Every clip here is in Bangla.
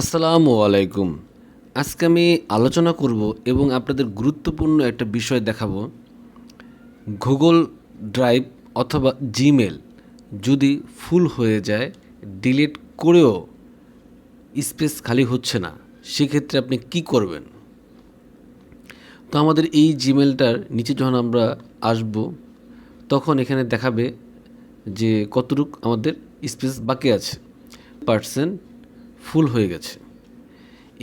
আসসালামু আলাইকুম। আজকে আমি আলোচনা করব এবং আপনাদের গুরুত্বপূর্ণ একটা বিষয় দেখাবো। গুগল ড্রাইভ অথবা জিমেল যদি ফুল হয়ে যায়, ডিলিট করেও স্পেস খালি হচ্ছে না, সেক্ষেত্রে আপনি কি করবেন? তো আমাদের এই জিমেলটার নিচে যখন আমরা আসব, তখন এখানে দেখাবে যে কতটুকু আমাদের স্পেস বাকি আছে, পার্সেন্ট ফুল হয়ে গেছে।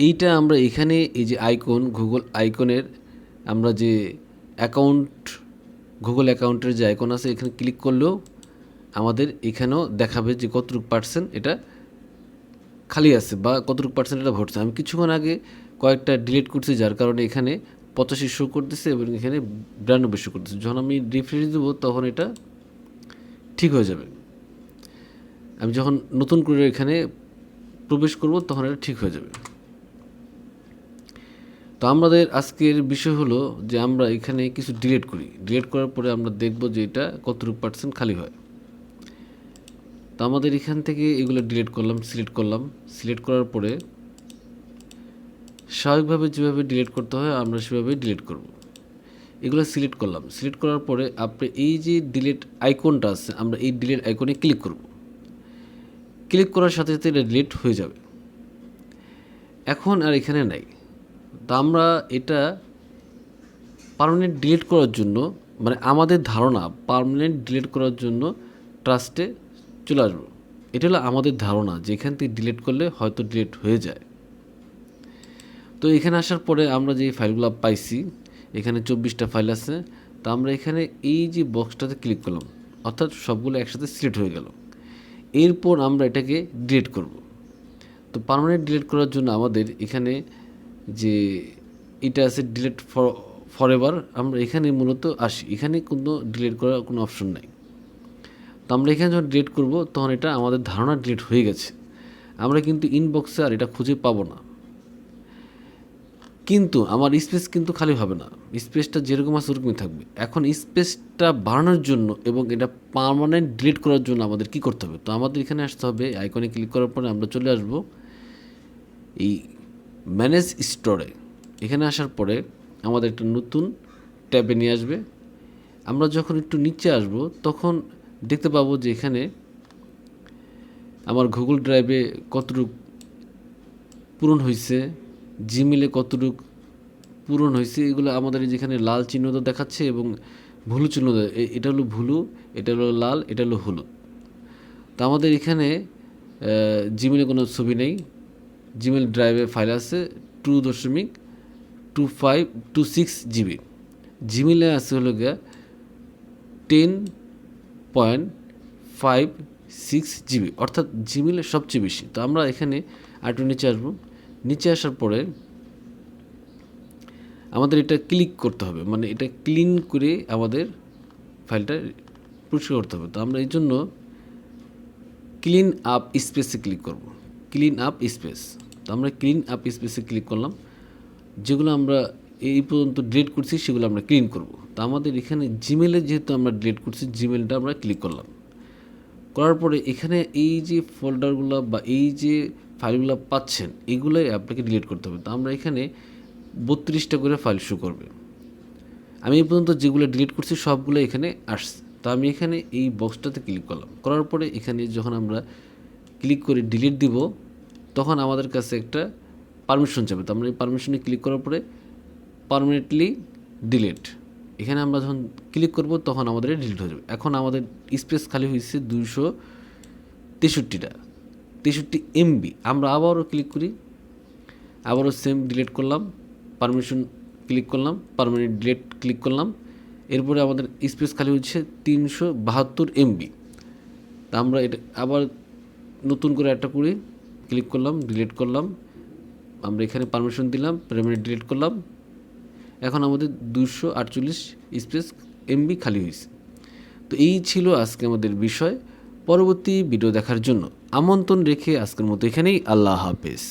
এইটা আমরা এখানে এই যে আইকন, গুগল আইকনের আমরা যে অ্যাকাউন্ট, গুগল অ্যাকাউন্টের যে আইকন আছে, এখানে ক্লিক করলেও আমাদের এখানেও দেখাবে যে কতটুকু পার্সেন্ট এটা খালি আছে বা কতটুকু পার্সেন্ট এটা ভরছে। আমি কিছুক্ষণ আগে কয়েকটা ডিলিট করছি, যার কারণে এখানে 85 শো করতেছে এবং এখানে 92 শো করতেছে। যখন আমি রিফ্রেশ দেবো তখন এটা ঠিক হয়ে যাবে। আমি যখন নতুন করে এখানে প্রবেশ করব তখন এটা ঠিক হয়ে যাবে। তো আমাদের আজকের বিষয় হলো যে আমরা এখানে কিছু ডিলিট করি। ডিলিট করার পরে আমরা দেখব যে এটা কতটুকু পার্সেন্ট খালি হয়। তো আমাদের এখান থেকে এগুলো ডিলিট করলাম, সিলেক্ট করলাম। সিলেক্ট করার পরে স্বাভাবিকভাবে যেভাবে ডিলিট করতে হয় আমরা সেভাবেই ডিলিট করব। এগুলো সিলেক্ট করলাম। সিলেক্ট করার পরে আপনি এই যে ডিলিট আইকনটা আছে, আমরা এই ডিলিট আইকনে ক্লিক করব। ক্লিক করার সাথে সাথে এটা ডিলিট হয়ে যাবে। এখন আর এখানে নাই। তো আমরা এটা পার্মানেন্ট ডিলিট করার জন্য, মানে আমাদের ধারণা পার্মানেন্ট ডিলিট করার জন্য ট্রাস্টে চলে আসবো। এটা হলো আমাদের ধারণা যে এখান থেকে ডিলিট করলে হয়তো ডিলিট হয়ে যায়। তো এখানে আসার পরে আমরা যে ফাইলগুলো পাইছি, এখানে 24টা ফাইল আছে। তো আমরা এখানে এই যে বক্সটাতে ক্লিক করলাম, অর্থাৎ সবগুলো একসাথে সিলেক্ট হয়ে গেল। এরপর আমরা এটাকে ডিলিট করব। তো পার্মানেন্ট ডিলিট করার জন্য আমাদের এখানে যে এটা আছে ডিলিট ফরএভার, আমরা এখানে মূলত আসি। এখানে কোনো ডিলিট করার কোনো অপশন নাই। তো আমরা এখানে যখন ডিলিট করব তখন এটা আমাদের ধারণা ডিলিট হয়ে গেছে। আমরা কিন্তু ইনবক্সে আর এটা খুঁজে পাবো না। কিন্তু আমার স্পেস কিন্তু খালি হবে না, স্পেসটা যেরকম আছে ওরকমই থাকবে। এখন স্পেসটা বাড়ানোর জন্য এবং এটা পার্মানেন্ট ডিলিট করার জন্য আমাদের কি করতে হবে? তো আমাদের এখানে আসতে হবে, আইকনে ক্লিক করার পরে আমরা চলে আসব এই ম্যানেজ স্টোরে। এখানে আসার পরে আমাদের একটা নতুন ট্যাবে নিয়ে আসবে। আমরা যখন একটু নিচে আসব তখন দেখতে পাবো যে এখানে আমার গুগল ড্রাইভে কতটুকু পূরণ হয়েছে, জিমেলে কতটুকু পূরণ হয়েছে, এগুলো আমাদের যেখানে লাল চিহ্ন দেখাচ্ছে এবং ভুলু চিহ্ন, এটা হলো ভুলু, এটা হলো লাল, এটা হলো হলুদ। তো আমাদের এখানে জিমেলে কোনো ছবি নেই। জিমেল ড্রাইভে ফাইল আছে 2.2526 জিবি। জিমেলে আছে হলো গিয়া 10.56 জিবি, অর্থাৎ জিমেলে সবচেয়ে বেশি। তো আমরা এখানে আরেকটু নিচে আসবো। নিচে আসার পরে আমাদের এটা ক্লিক করতে হবে, মানে এটা ক্লিন করে আমাদের ফাইলটা পরিষ্কার করতে হবে। তো আমরা এই জন্য ক্লিন আপ স্পেসে ক্লিক করব। Clean up space. তো আমরা ক্লিন আপ স্পেসে ক্লিক করলাম। যেগুলো আমরা এই পর্যন্ত ডিলিট করছি সেগুলো আমরা ক্লিন করব। তো আমাদের এখানে জিমেলে যেহেতু আমরা ডিলিট করছি, জিমেলটা আমরা ক্লিক করলাম। করার পরে এখানে এই যে ফোল্ডারগুলো বা এই যে ফাইলগুলো পাচ্ছেন, এগুলোই আপনাকে ডিলিট করতে হবে। তো আমরা এখানে 32টা করে ফাইল শো করবে। আমি এই পর্যন্ত যেগুলো ডিলিট করছি সবগুলো এখানে আসছে। তো আমি এখানে এই বক্সটাতে ক্লিক করলাম। করার পরে এখানে যখন আমরা ক্লিক করে ডিলিট দিব তখন আমাদের কাছে একটা পারমিশন চাবে। তো আমরা এই পারমিশনে ক্লিক করার পরে পারমানেন্টলি ডিলিট, এখানে আমরা যখন ক্লিক করব তখন আমাদের ডিলিট হয়ে যাবে। এখন আমাদের স্পেস খালি হয়েছে 263 এমবি। আমরা আবারও ক্লিক করি, আবারও সেম ডিলিট করলাম, পারমিশন ক্লিক করলাম, পার্মানেন্ট ডিলিট ক্লিক করলাম। এরপরে আমাদের স্পেস খালি হচ্ছে 372 এমবি। তা আমরা এটা আবার নতুন করে একটা করি, ক্লিক করলাম, ডিলিট করলাম, আমরা এখানে পারমিশন দিলাম, পার্মানেন্ট ডিলিট করলাম। এখন আমাদের 248 স্পেস এমবি খালি হয়েছে। তো এই ছিল আজকে আমাদের বিষয়। পরবর্তী ভিডিও দেখার জন্য আমন্ত্রণ রেখে আজকের মতো এখানেই আল্লাহ হাফেজ।